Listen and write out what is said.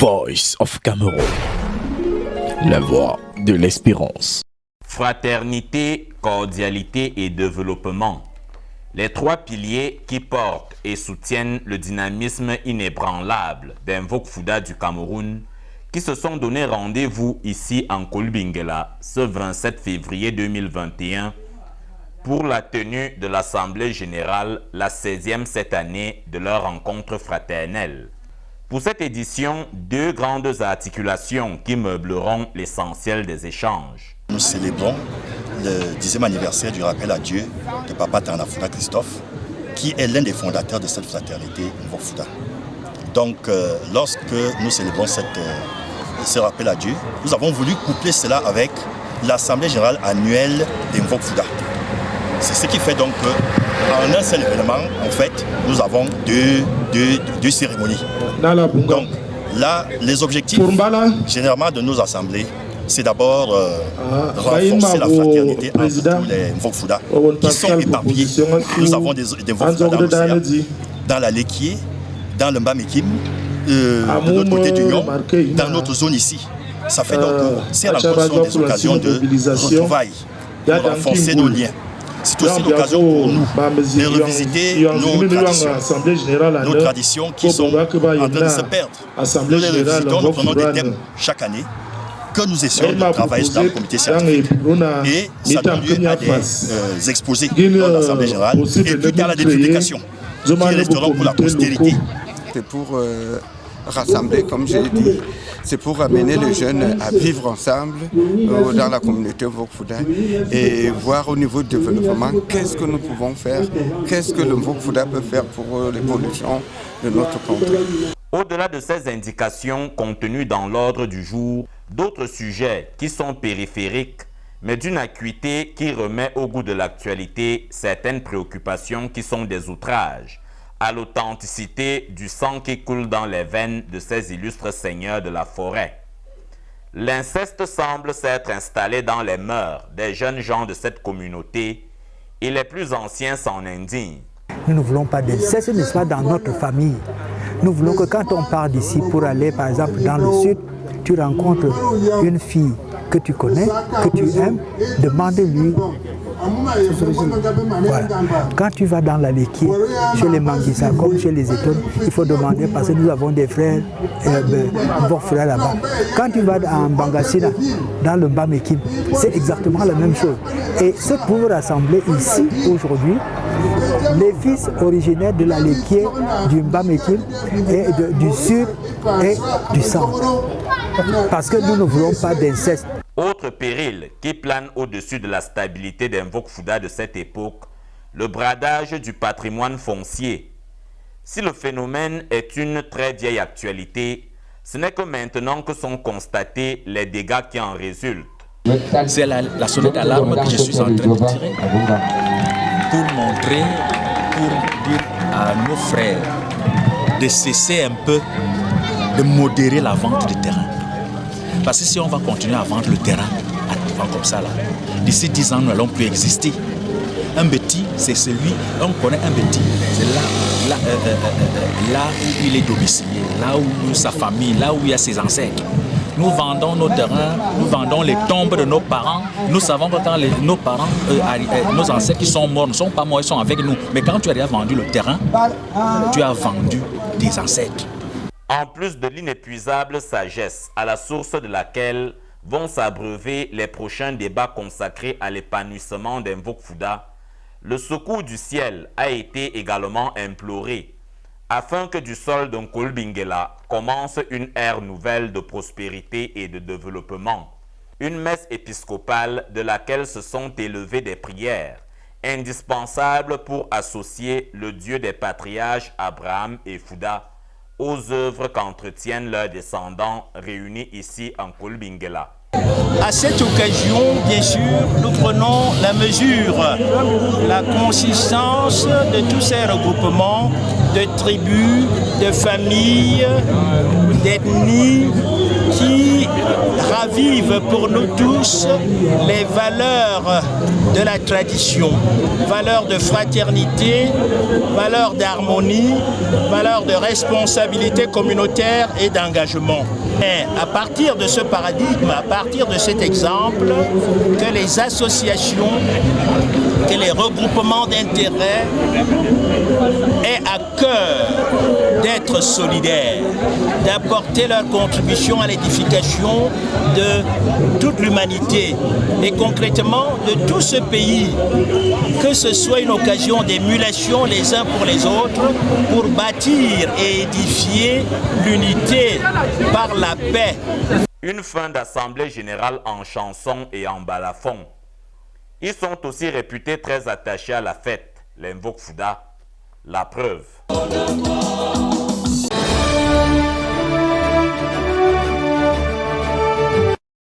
Voice of Cameroun, la voix de l'espérance. Fraternité, cordialité et développement. Les trois piliers qui portent et soutiennent le dynamisme inébranlable d'Invoque Fouda du Cameroun, qui se sont donné rendez-vous ici en Kolbingela ce 27 février 2021 pour la tenue de l'Assemblée générale, la 16e cette année de leur rencontre fraternelle. Pour cette édition, deux grandes articulations qui meubleront l'essentiel des échanges. Nous célébrons le 10e anniversaire du rappel à Dieu de Papa Tanafouda Christophe, qui est l'un des fondateurs de cette fraternité Invoque Fouda. Donc, lorsque nous célébrons ce rappel à Dieu, nous avons voulu coupler cela avec l'Assemblée générale annuelle d'Invoque Fouda. C'est ce qui fait donc qu'en un seul événement, en fait, nous avons deux cérémonies. Donc là, les objectifs généralement de nos assemblées, c'est d'abord renforcer la fraternité entre tous les Invoque Fouda qui sont éparpillés. Nous avons des Invoque Fouda dans l'océan, dans la Lekié, dans le Mbamekim, de l'autre côté du Nyon, dans notre zone ici. Ça fait donc ces rencontres sont des occasions de retrouvailles, de renforcer nos liens. C'est aussi l'occasion pour nous de revisiter nos traditions qui sont en train de se perdre. Nous les revisitons, nous prenons des thèmes chaque année que nous essayons de travailler dans le comité scientifique. Et ça donne lieu à des exposés dans l'Assemblée générale et plus tard à des publications qui resteront pour la postérité. C'est pour rassembler, comme j'ai dit, c'est pour amener les jeunes à vivre ensemble dans la communauté Invoque Fouda et voir au niveau du développement qu'est-ce que nous pouvons faire, qu'est-ce que l'Invoque Fouda peut faire pour l'évolution de notre contrée. Au-delà de ces indications contenues dans l'ordre du jour, d'autres sujets qui sont périphériques, mais d'une acuité qui remet au goût de l'actualité certaines préoccupations qui sont des outrages à l'authenticité du sang qui coule dans les veines de ces illustres seigneurs de la forêt. L'inceste semble s'être installé dans les mœurs des jeunes gens de cette communauté et les plus anciens s'en indignent. Nous ne voulons pas d'inceste, n'est-ce pas, dans notre famille. Nous voulons que quand on part d'ici pour aller, par exemple, dans le sud, tu rencontres une fille que tu connais, que tu aimes, demande-lui. Voilà. Quand tu vas dans la Lekié, chez les Manguissa, comme chez les Étoiles, il faut demander parce que nous avons des frères, bons frères là-bas. Quand tu vas en Bangassina, dans le Bamekim, c'est exactement la même chose. Et ce pour rassembler ici aujourd'hui, les fils originaires de la Lekié, du Bamekim, et du sud et du centre. Parce que nous ne voulons pas d'inceste. Autre péril qui plane au-dessus de la stabilité d'Invoque Fouda de cette époque, le bradage du patrimoine foncier. Si le phénomène est une très vieille actualité, ce n'est que maintenant que sont constatés les dégâts qui en résultent. C'est la sonnette d'alarme que je suis en train de tirer pour montrer, pour dire à nos frères de cesser un peu de modérer la vente de terrain. Parce que si on va continuer à vendre le terrain comme ça, d'ici 10 ans, nous n'allons plus exister. Un bêtis, c'est celui, on connaît un bêtis, c'est là où il est domicilié, là où sa famille, là où il y a ses ancêtres. Nous vendons nos terrains, nous vendons les tombes de nos parents. Nous savons que quand nos parents, nos ancêtres qui sont morts, ne sont pas morts, ils sont avec nous. Mais quand tu as déjà vendu le terrain, tu as vendu tes ancêtres. En plus de l'inépuisable sagesse à la source de laquelle vont s'abreuver les prochains débats consacrés à l'épanouissement d'Invoque Fouda, le secours du ciel a été également imploré afin que du sol d'un Kolbingela commence une ère nouvelle de prospérité et de développement. Une messe épiscopale de laquelle se sont élevées des prières, indispensables pour associer le Dieu des patriarches Abraham et Fouda aux œuvres qu'entretiennent leurs descendants réunis ici en Kolbingela. À cette occasion, bien sûr, nous prenons la mesure, la consistance de tous ces regroupements de tribus, de familles, d'ethnies qui ravive pour nous tous les valeurs de la tradition, valeurs de fraternité, valeurs d'harmonie, valeurs de responsabilité communautaire et d'engagement. Et à partir de ce paradigme, à partir de cet exemple, que les associations, que les regroupements d'intérêts aient à cœur d'être solidaires, d'apporter leur contribution à l'édification de toute l'humanité et concrètement de tout ce pays, que ce soit une occasion d'émulation les uns pour les autres pour bâtir et édifier l'unité par la paix. Une fin d'assemblée générale en chanson et en balafon. Ils sont aussi réputés très attachés à la fête, l'Invoque Fouda. La preuve.